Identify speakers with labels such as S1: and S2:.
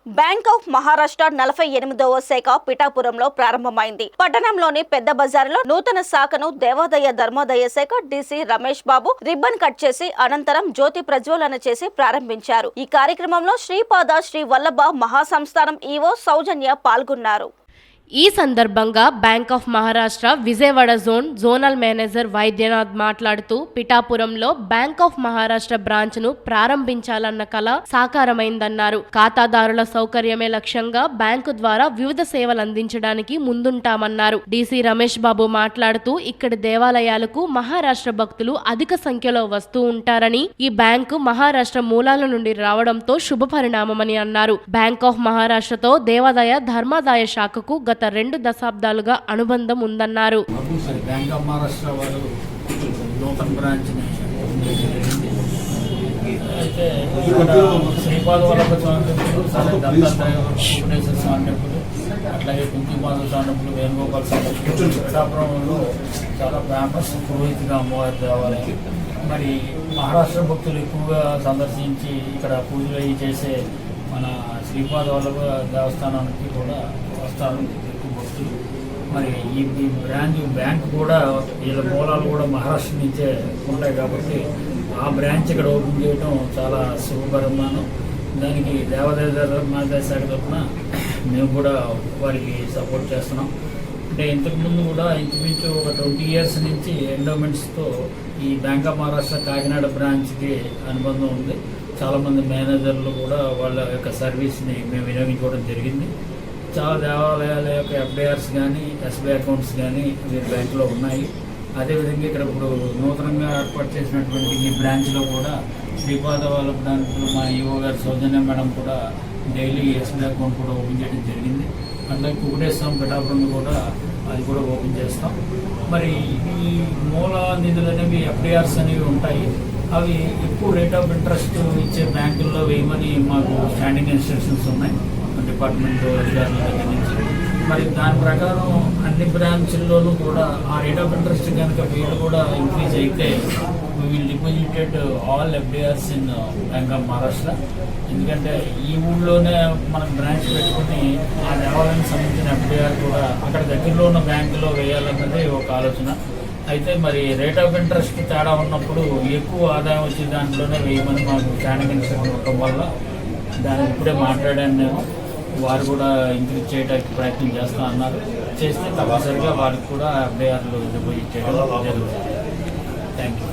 S1: Bank of Maharashtra 48వ శాఖ పిఠాపురంలో ప్రారంభమైంది. పట్టణంలోని పెద్ద బజారులో నూతన శాఖను దేవాదాయ ధర్మాదాయ శాఖ DC Ramesh Babu ribbon cut చేసి అనంతరం జ్యోతి ప్రజ్వలన చేసి ప్రారంభించారు. ఈ కార్యక్రమంలో శ్రీపాద శ్రీ వల్లభ మహాసంస్థానం ఈవో సౌజన్య పాల్గొన్నారు.
S2: ఈ సందర్భంగా bank of Maharashtra Vijayawada zonal manager Vaidyanath మాట్లాడుతూ పిఠాపురంలో బ్యాంక్ ఆఫ్ మహారాష్ట్ర బ్రాంచ్ ను ప్రారంభించాలన్న కల సాకారమైందన్నారు. ఖాతాదారుల సౌకర్యమే లక్ష్యంగా బ్యాంకు ద్వారా వివిధ సేవలు అందించడానికి ముందుంటామన్నారు. డీసీ రమేష్ బాబు మాట్లాడుతూ ఇక్కడి దేవాలయాలకు మహారాష్ట్ర భక్తులు అధిక సంఖ్యలో వస్తూ ఉంటారని, ఈ బ్యాంకు మహారాష్ట్ర మూలాల నుండి రావడంతో శుభ పరిణామమని అన్నారు. బ్యాంక్ ఆఫ్ మహారాష్ట్రతో దేవాదాయ ధర్మాదాయ శాఖకు గత 2 దశాబ్దాలుగా అనుబంధం ఉందన్నారు.
S3: బ్యాంక్ ఆఫ్ మహారాష్ట్ర వాళ్ళు నూతన బ్రాంచ్ అయితే శ్రీపాద వల్లభ స్వామి టెంపుల్, దత్తాత్రేయ స్వామి టెంపుల్, అట్లాగే కుంకుమాధవ స్వామి టెంపుల్, వేణుగోపాల స్వామి టెంపుల్ పిఠాపురంలో చాలా ఫేమస్ పురోహితుగా అమ్మవారి దేవాలయం. మరి మహారాష్ట్ర భక్తులు ఎక్కువగా సందర్శించి ఇక్కడ పూజలు అవి చేసే మన శ్రీపాద వల్లభ దేవస్థానానికి కూడా వస్తారు ఎక్కువ భక్తులు. మరి ఈ బ్యాంక్ కూడా వీళ్ళ మూలాలు కూడా మహారాష్ట్ర నుంచే ఉంటాయి కాబట్టి ఆ బ్రాంచ్ ఇక్కడ ఓపెన్ చేయడం చాలా శుభపరిమాణం. దానికి దేవాదాయ ధర్మాదాయ శాఖ తరఫున మేము కూడా వారికి సపోర్ట్ చేస్తున్నాం. అంటే ఇంతకుముందు కూడా ఇంచుమించు ఒక 20 years నుంచి ఎండోమెంట్స్తో ఈ బ్యాంక్ ఆఫ్ మహారాష్ట్ర కాకినాడ బ్రాంచ్కి అనుబంధం ఉంది. చాలామంది మేనేజర్లు కూడా వాళ్ళ యొక్క సర్వీస్ని మేము వినియోగించుకోవడం జరిగింది. చాలా దేవాలయాల యొక్క ఎఫ్ఐఆర్స్ కానీ ఎస్బీఐ అకౌంట్స్ కానీ వీరి బ్యాంకులో ఉన్నాయి. అదేవిధంగా ఇక్కడ ఇప్పుడు నూతనంగా ఏర్పాటు చేసినటువంటి ఈ బ్రాంచ్లో కూడా శ్రీపాద వాళ్ళ బ్రాంచ్లో మా ఈఓ గారు సౌజన్య మేడం కూడా డైలీ ఎస్బీఐ అకౌంట్ కూడా ఓపెన్ చేయడం జరిగింది. అట్లాగే కుకుటేశ్వరం పిఠాపురం కూడా అది కూడా ఓపెన్ చేస్తాం. మరి ఈ మూల నిధులు అనేవి ఎఫ్ఐఆర్స్ అనేవి ఉంటాయి. అవి ఎక్కువ రేట్ ఆఫ్ ఇంట్రెస్ట్ ఇచ్చే బ్యాంకుల్లో వేయమని మాకు స్టాండింగ్ ఇన్స్ట్రక్షన్స్ ఉన్నాయి డిపార్ట్మెంట్ అధికారుల దగ్గర నుంచి. మరి దాని ప్రకారం అన్ని బ్రాంచ్ల్లోనూ కూడా ఆ రేట్ ఆఫ్ ఇంట్రెస్ట్ కనుక వీళ్ళు కూడా ఇంక్రీజ్ అయితే we will deposited all FDRs in bank of Maharashtra. ఎందుకంటే ఈ ఊళ్ళోనే మనం బ్రాంచ్ పెట్టుకుని ఆ దేవాలయానికి సంబంధించిన ఎఫ్డిఆర్ కూడా అక్కడ దగ్గరలో ఉన్న బ్యాంకులో వేయాలన్నది ఒక ఆలోచన. అయితే మరి రేట్ ఆఫ్ ఇంట్రెస్ట్ తేడా ఉన్నప్పుడు ఎక్కువ ఆదాయం వచ్చే దాంట్లోనే వేయమని మాకు స్టాండింగ్ ఇన్స్ట్రక్షన్ ఉండటం వల్ల దాన్ని ఇప్పుడే మాట్లాడాను నేను. వారు కూడా ఇంక్రీజ్ చేయడానికి ప్రయత్నం చేస్తా అన్నారు. చేస్తే తప్పనిసరిగా వారికి కూడా ఎఫ్ఐఆర్లు డిపాజిట్ చేయడం జరుగుతుంది. Thank you.